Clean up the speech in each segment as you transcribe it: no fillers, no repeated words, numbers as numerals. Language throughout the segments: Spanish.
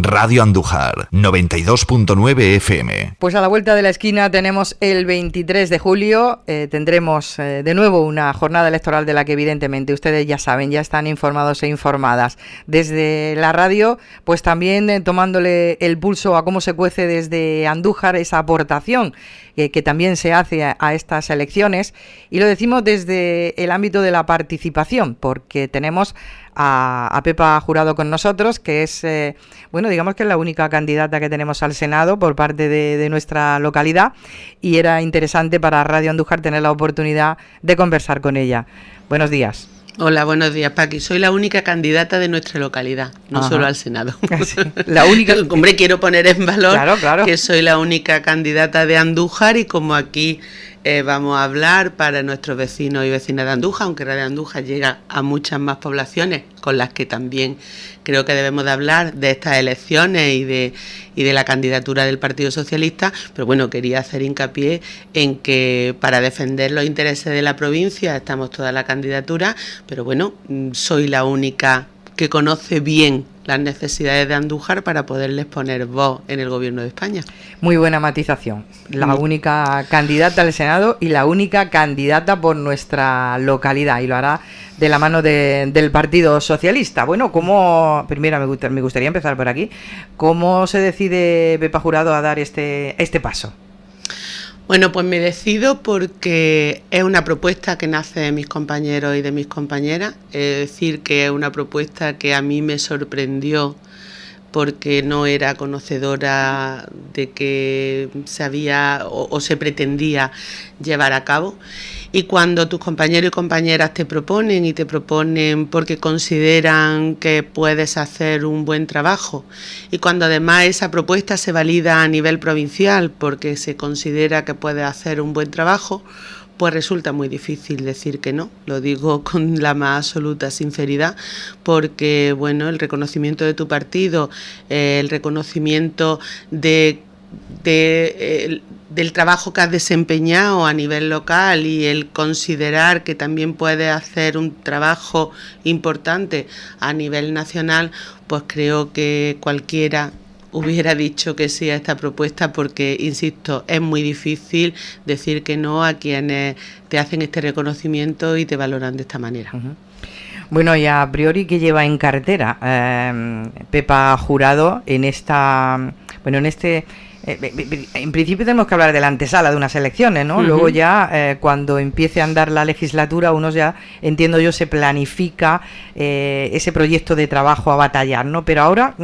Radio Andújar, 92.9 FM. Pues a la vuelta de la esquina tenemos el 23 de julio, tendremos de nuevo una jornada electoral de la que evidentemente ustedes ya saben, ya están informados e informadas. Desde la radio, pues también tomándole el pulso a cómo se cuece desde Andújar esa aportación que también se hace a estas elecciones, y lo decimos desde el ámbito de la participación, porque tenemos a Pepa Jurado con nosotros, que es, digamos que es la única candidata que tenemos al Senado por parte de nuestra localidad, y era interesante para Radio Andújar tener la oportunidad de conversar con ella. Buenos días. Hola, buenos días, Paqui. Soy la única candidata de nuestra localidad, no solo al Senado. Sí, la única. Hombre, quiero poner en valor claro. que soy la única candidata de Andújar, y como aquí vamos a hablar para nuestros vecinos y vecinas de Andújar, aunque Radio Andújar llega a muchas más poblaciones con las que también creo que debemos de hablar de estas elecciones y de la candidatura del Partido Socialista, pero bueno, quería hacer hincapié en que para defender los intereses de la provincia estamos toda la candidatura, pero bueno, soy la única que conoce bien las necesidades de Andújar para poderles poner voz en el Gobierno de España. Muy buena matización. La única candidata al Senado y la única candidata por nuestra localidad, y lo hará de la mano del Partido Socialista. Bueno, primero me gustaría empezar por aquí. ¿Cómo se decide Pepa Jurado a dar este paso? Bueno, pues me decido porque es una propuesta que nace de mis compañeros y de mis compañeras, es decir, que es una propuesta que a mí me sorprendió porque no era conocedora de que se había o se pretendía llevar a cabo. Y cuando tus compañeros y compañeras te proponen porque consideran que puedes hacer un buen trabajo, y cuando además esa propuesta se valida a nivel provincial porque se considera que puedes hacer un buen trabajo, pues resulta muy difícil decir que no. Lo digo con la más absoluta sinceridad, porque bueno, el reconocimiento de tu partido, el reconocimiento del trabajo que has desempeñado a nivel local, y el considerar que también puedes hacer un trabajo importante a nivel nacional, pues creo que cualquiera hubiera dicho que sí a esta propuesta, porque, insisto, es muy difícil decir que no a quienes te hacen este reconocimiento y te valoran de esta manera. Uh-huh. Bueno, y a priori, ¿qué lleva en cartera Pepa Jurado en en principio tenemos que hablar de la antesala de unas elecciones, ¿no? Uh-huh. Luego ya, cuando empiece a andar la legislatura, uno ya, entiendo yo, se planifica ese proyecto de trabajo a batallar, ¿no? Pero ahora,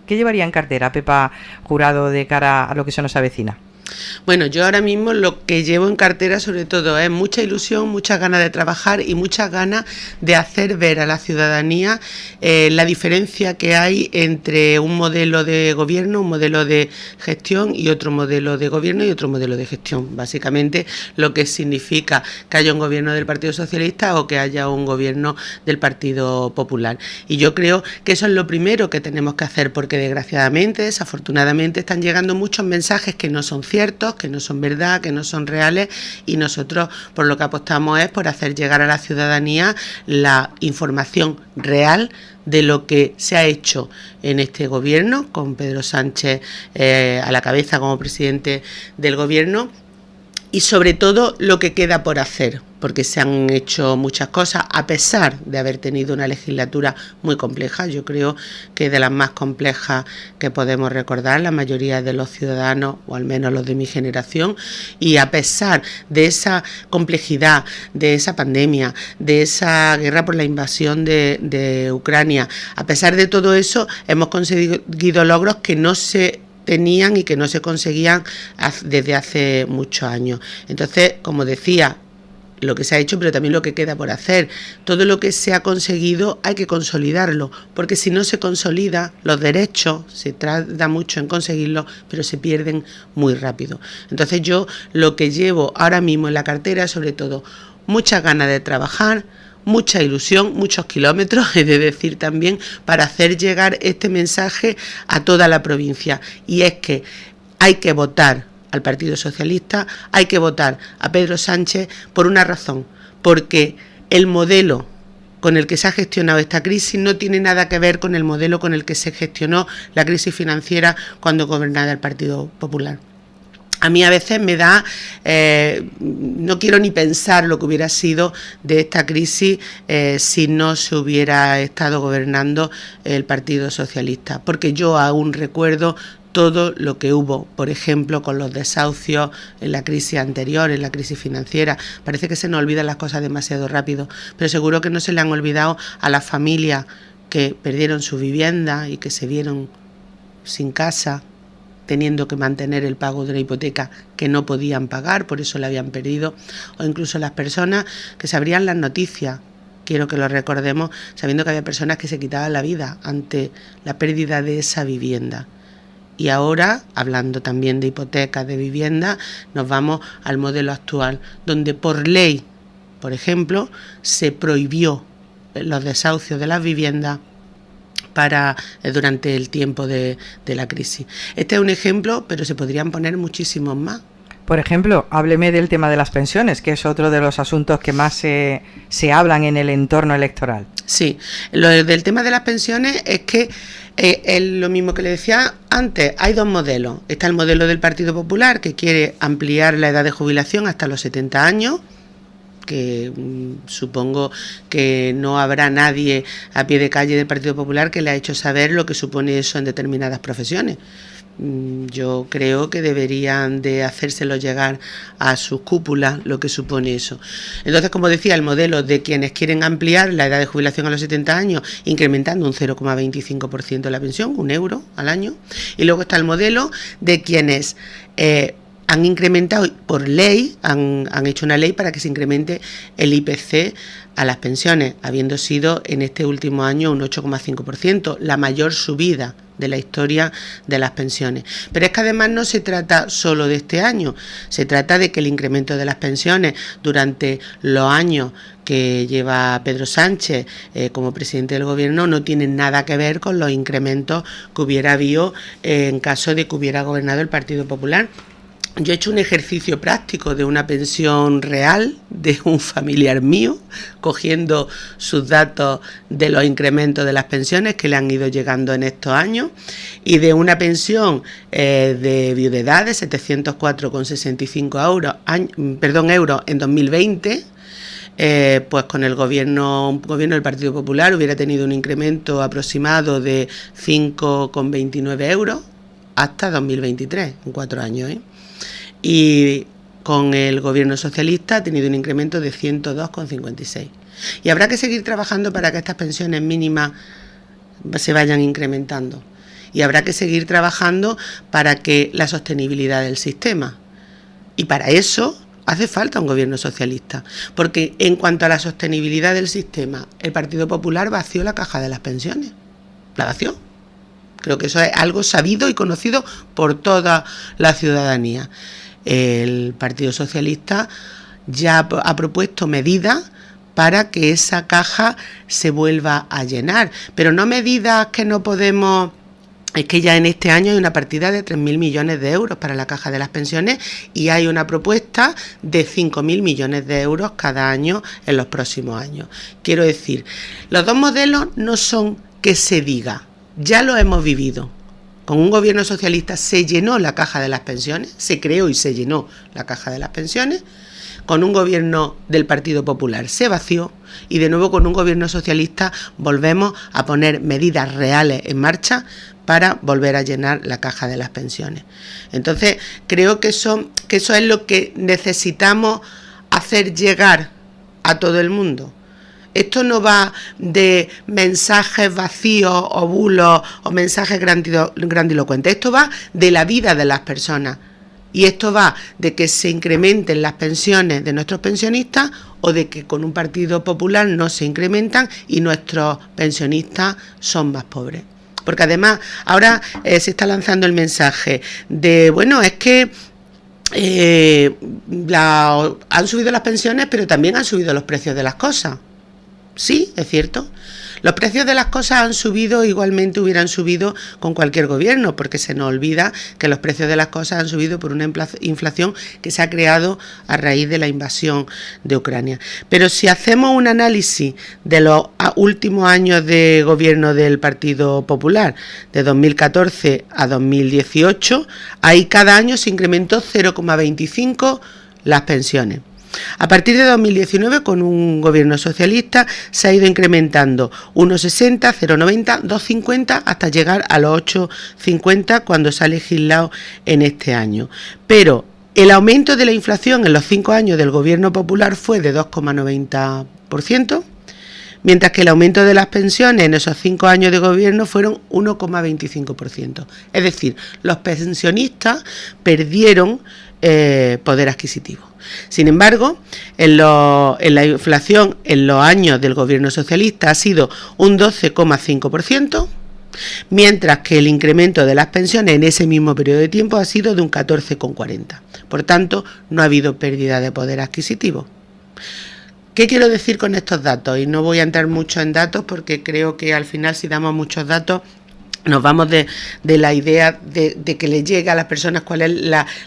¿qué llevaría en cartera Pepa Jurado de cara a lo que se nos avecina? Bueno, yo ahora mismo lo que llevo en cartera sobre todo es mucha ilusión, muchas ganas de trabajar y muchas ganas de hacer ver a la ciudadanía la diferencia que hay entre un modelo de gobierno, un modelo de gestión y otro modelo de gobierno y otro modelo de gestión. Básicamente lo que significa que haya un gobierno del Partido Socialista o que haya un gobierno del Partido Popular. Y yo creo que eso es lo primero que tenemos que hacer, porque desgraciadamente, desafortunadamente, están llegando muchos mensajes que no son ciertos, que no son verdad, que no son reales, y nosotros por lo que apostamos es por hacer llegar a la ciudadanía la información real de lo que se ha hecho en este gobierno, con Pedro Sánchez a la cabeza como presidente del gobierno, y sobre todo lo que queda por hacer, porque se han hecho muchas cosas a pesar de haber tenido una legislatura muy compleja. Yo creo que de las más complejas que podemos recordar la mayoría de los ciudadanos, o al menos los de mi generación, y a pesar de esa complejidad, de esa pandemia, de esa guerra por la invasión de Ucrania, a pesar de todo eso hemos conseguido logros que no se tenían y que no se conseguían desde hace muchos años. Entonces, como decía, lo que se ha hecho, pero también lo que queda por hacer. Todo lo que se ha conseguido hay que consolidarlo, porque si no se consolida, los derechos se tarda mucho en conseguirlos, pero se pierden muy rápido. Entonces yo lo que llevo ahora mismo en la cartera es sobre todo muchas ganas de trabajar, mucha ilusión, muchos kilómetros, he de decir también, para hacer llegar este mensaje a toda la provincia. Y es que hay que votar al Partido Socialista, hay que votar a Pedro Sánchez por una razón, porque el modelo con el que se ha gestionado esta crisis no tiene nada que ver con el modelo con el que se gestionó la crisis financiera cuando gobernaba el Partido Popular. A mí a veces me da, no quiero ni pensar lo que hubiera sido de esta crisis si no se hubiera estado gobernando el Partido Socialista, porque yo aún recuerdo todo lo que hubo, por ejemplo, con los desahucios en la crisis anterior, en la crisis financiera. Parece que se nos olvidan las cosas demasiado rápido, pero seguro que no se le han olvidado a las familias que perdieron su vivienda y que se vieron sin casa, teniendo que mantener el pago de la hipoteca que no podían pagar, por eso la habían perdido, o incluso las personas que se abrían las noticias. Quiero que lo recordemos, sabiendo que había personas que se quitaban la vida ante la pérdida de esa vivienda. Y ahora, hablando también de hipotecas de vivienda, nos vamos al modelo actual, donde por ley, por ejemplo, se prohibió los desahucios de las viviendas durante el tiempo de la crisis. Este es un ejemplo, pero se podrían poner muchísimos más. Por ejemplo, hábleme del tema de las pensiones, que es otro de los asuntos que más se hablan en el entorno electoral. Sí, lo del tema de las pensiones es que es lo mismo que le decía antes, hay dos modelos. Está el modelo del Partido Popular, que quiere ampliar la edad de jubilación hasta los 70 años, que supongo que no habrá nadie a pie de calle del Partido Popular que le ha hecho saber lo que supone eso en determinadas profesiones. Yo creo que deberían de hacérselo llegar a sus cúpulas lo que supone eso. Entonces, como decía, el modelo de quienes quieren ampliar la edad de jubilación a los 70 años, incrementando un 0,25% de la pensión, €1 al año. Y luego está el modelo de quienes han incrementado por ley, han hecho una ley para que se incremente el IPC a las pensiones, habiendo sido en este último año un 8,5%, la mayor subida de la historia de las pensiones. Pero es que además no se trata solo de este año, se trata de que el incremento de las pensiones durante los años que lleva Pedro Sánchez como presidente del gobierno no tiene nada que ver con los incrementos que hubiera habido en caso de que hubiera gobernado el Partido Popular. Yo he hecho un ejercicio práctico de una pensión real de un familiar mío, cogiendo sus datos de los incrementos de las pensiones que le han ido llegando en estos años, y de una pensión de viudedad de 704,65 euros en 2020, pues con un gobierno del Partido Popular hubiera tenido un incremento aproximado de 5,29 euros hasta 2023, en 4 años, Y con el gobierno socialista ha tenido un incremento de 102,56. Y habrá que seguir trabajando para que estas pensiones mínimas se vayan incrementando. Y habrá que seguir trabajando para que la sostenibilidad del sistema. Y para eso hace falta un gobierno socialista. Porque en cuanto a la sostenibilidad del sistema, el Partido Popular vació la caja de las pensiones. La vació. Creo que eso es algo sabido y conocido por toda la ciudadanía. El Partido Socialista ya ha propuesto medidas para que esa caja se vuelva a llenar, pero no medidas que no podemos. Es que ya en este año hay una partida de 3.000 millones de euros para la caja de las pensiones y hay una propuesta de 5.000 millones de euros cada año en los próximos años. Quiero decir, los dos modelos no son que se diga, ya lo hemos vivido. Con un gobierno socialista se llenó la caja de las pensiones, se creó y se llenó la caja de las pensiones. Con un gobierno del Partido Popular se vació y de nuevo con un gobierno socialista volvemos a poner medidas reales en marcha para volver a llenar la caja de las pensiones. Entonces creo que eso es lo que necesitamos hacer llegar a todo el mundo. Esto no va de mensajes vacíos o bulos o mensajes grandilocuentes. Esto va de la vida de las personas. Y esto va de que se incrementen las pensiones de nuestros pensionistas o de que con un Partido Popular no se incrementan y nuestros pensionistas son más pobres. Porque además ahora se está lanzando el mensaje de, bueno, es que han subido las pensiones, pero también han subido los precios de las cosas. Sí, es cierto. Los precios de las cosas han subido, igualmente hubieran subido con cualquier gobierno, porque se nos olvida que los precios de las cosas han subido por una inflación que se ha creado a raíz de la invasión de Ucrania. Pero si hacemos un análisis de los últimos años de gobierno del Partido Popular, de 2014 a 2018, ahí cada año se incrementó 0,25 las pensiones. A partir de 2019, con un gobierno socialista, se ha ido incrementando 1,60, 0,90, 2,50 hasta llegar a los 8,50 cuando se ha legislado en este año. Pero el aumento de la inflación en los 5 años del gobierno popular fue de 2,90%, mientras que el aumento de las pensiones en esos 5 años de gobierno fueron 1,25%. Es decir, los pensionistas perdieron poder adquisitivo. Sin embargo, en la inflación en los años del gobierno socialista ha sido un 12,5%, mientras que el incremento de las pensiones en ese mismo periodo de tiempo ha sido de un 14,40%. Por tanto, no ha habido pérdida de poder adquisitivo. ¿Qué quiero decir con estos datos? Y no voy a entrar mucho en datos porque creo que al final, si damos muchos datos, nos vamos de la idea de que le llega a las personas cuáles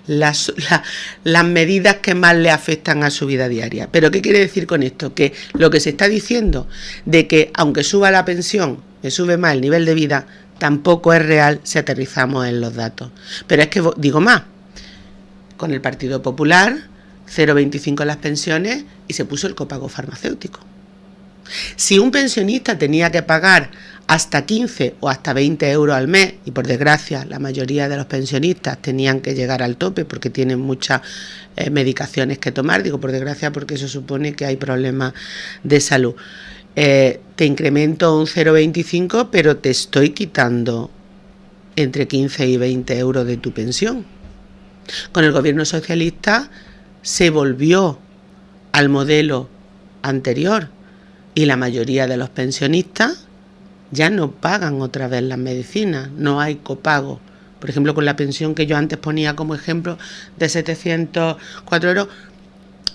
las medidas que más le afectan a su vida diaria. Pero ¿qué quiere decir con esto? Que lo que se está diciendo de que aunque suba la pensión, me sube más el nivel de vida, tampoco es real si aterrizamos en los datos. Pero es que digo más, con el Partido Popular, 0,25 las pensiones y se puso el copago farmacéutico. Si un pensionista tenía que pagar hasta 15 o hasta 20 euros al mes, y por desgracia la mayoría de los pensionistas tenían que llegar al tope porque tienen muchas medicaciones que tomar, digo por desgracia porque eso supone que hay problemas de salud, te incremento un 0,25 pero te estoy quitando entre 15 y 20 euros de tu pensión. Con el gobierno socialista se volvió al modelo anterior y la mayoría de los pensionistas ya no pagan otra vez las medicinas, no hay copago. Por ejemplo, con la pensión que yo antes ponía como ejemplo de 704 euros,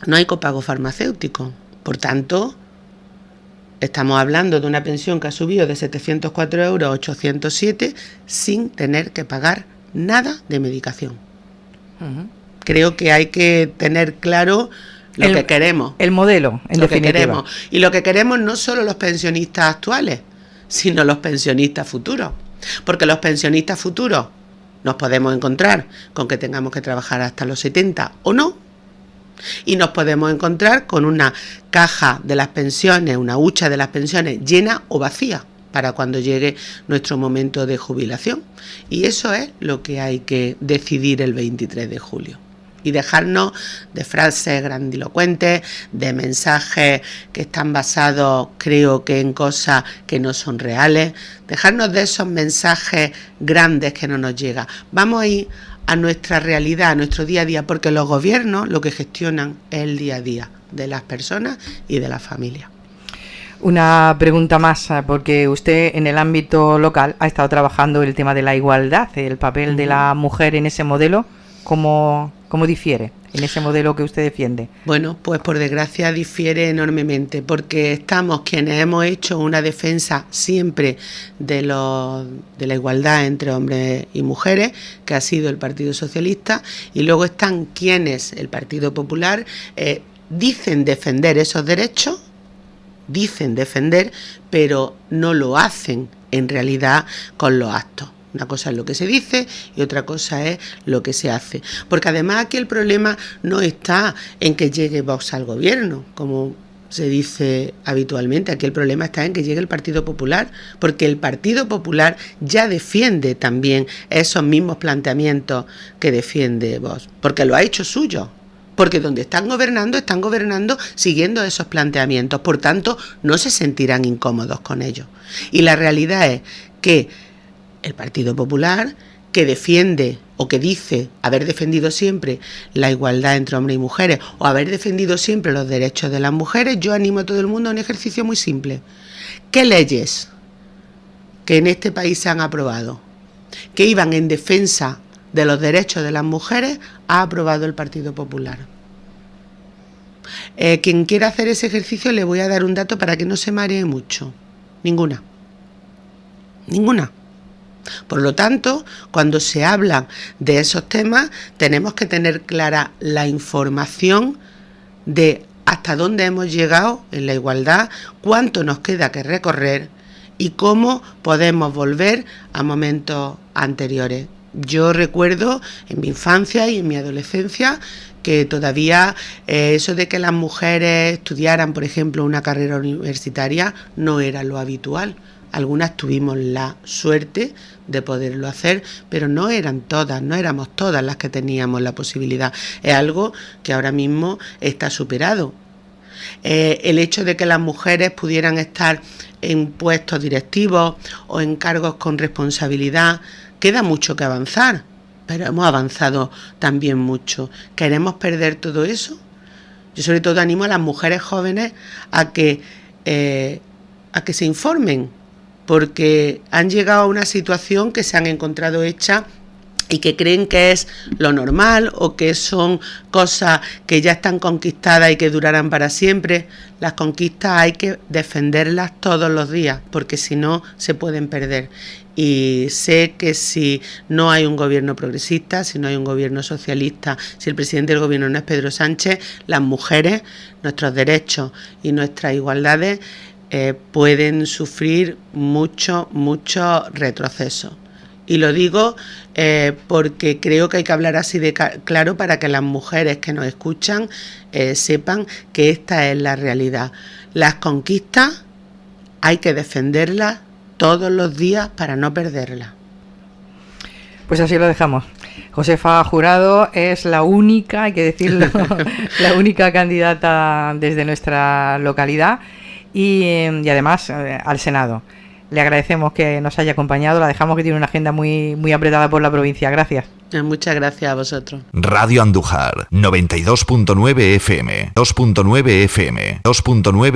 no hay copago farmacéutico. Por tanto, estamos hablando de una pensión que ha subido de 704 euros a 807 sin tener que pagar nada de medicación. Uh-huh. Creo que hay que tener claro lo que queremos. El modelo, en lo definitiva. Que queremos. Y lo que queremos no solo los pensionistas actuales, sino los pensionistas futuros. Porque los pensionistas futuros nos podemos encontrar con que tengamos que trabajar hasta los 70 o no. Y nos podemos encontrar con una caja de las pensiones, una hucha de las pensiones llena o vacía para cuando llegue nuestro momento de jubilación. Y eso es lo que hay que decidir el 23 de julio. Y dejarnos de frases grandilocuentes, de mensajes que están basados, creo que en cosas que no son reales, dejarnos de esos mensajes grandes que no nos llegan. Vamos a ir a nuestra realidad, a nuestro día a día, porque los gobiernos lo que gestionan es el día a día de las personas y de las familias. Una pregunta más, porque usted en el ámbito local ha estado trabajando el tema de la igualdad, el papel de la mujer en ese modelo. ¿Cómo difiere en ese modelo que usted defiende? Bueno, pues por desgracia difiere enormemente, porque estamos quienes hemos hecho una defensa siempre de la igualdad entre hombres y mujeres, que ha sido el Partido Socialista, y luego están quienes, el Partido Popular, dicen defender esos derechos, pero no lo hacen en realidad con los actos. Una cosa es lo que se dice y otra cosa es lo que se hace. Porque además aquí el problema no está en que llegue Vox al gobierno, como se dice habitualmente. Aquí el problema está en que llegue el Partido Popular, porque el Partido Popular ya defiende también esos mismos planteamientos que defiende Vox, porque lo ha hecho suyo. Porque donde están gobernando siguiendo esos planteamientos. Por tanto, no se sentirán incómodos con ellos. Y la realidad es que el Partido Popular, que defiende o que dice haber defendido siempre la igualdad entre hombres y mujeres o haber defendido siempre los derechos de las mujeres, yo animo a todo el mundo a un ejercicio muy simple. ¿Qué leyes que en este país se han aprobado que iban en defensa de los derechos de las mujeres ha aprobado el Partido Popular? Quien quiera hacer ese ejercicio le voy a dar un dato para que no se maree mucho. Ninguna. Por lo tanto, cuando se habla de esos temas, tenemos que tener clara la información de hasta dónde hemos llegado en la igualdad, cuánto nos queda que recorrer y cómo podemos volver a momentos anteriores. Yo recuerdo en mi infancia y en mi adolescencia que todavía eso de que las mujeres estudiaran, por ejemplo, una carrera universitaria no era lo habitual. Algunas tuvimos la suerte de poderlo hacer, pero no eran todas, no éramos todas las que teníamos la posibilidad. Es algo que ahora mismo está superado. El hecho de que las mujeres pudieran estar en puestos directivos o en cargos con responsabilidad, queda mucho que avanzar, pero hemos avanzado también mucho. ¿Queremos perder todo eso? Yo sobre todo animo a las mujeres jóvenes a que se informen, porque han llegado a una situación que se han encontrado hecha y que creen que es lo normal o que son cosas que ya están conquistadas y que durarán para siempre. Las conquistas hay que defenderlas todos los días, porque si no se pueden perder. Y sé que si no hay un gobierno progresista, si no hay un gobierno socialista, si el presidente del gobierno no es Pedro Sánchez, las mujeres, nuestros derechos y nuestras igualdades pueden sufrir mucho retroceso. Y lo digo porque creo que hay que hablar así de claro para que las mujeres que nos escuchan sepan que esta es la realidad. Las conquistas hay que defenderlas todos los días para no perderlas. Pues así lo dejamos. Josefa Jurado es la única, hay que decirlo, la única candidata desde nuestra localidad y además al Senado. Le agradecemos que nos haya acompañado, la dejamos que tiene una agenda muy apretada por la provincia. Gracias. Muchas gracias a vosotros. Radio Andújar, 92.9 FM, 2.9 FM, 2.9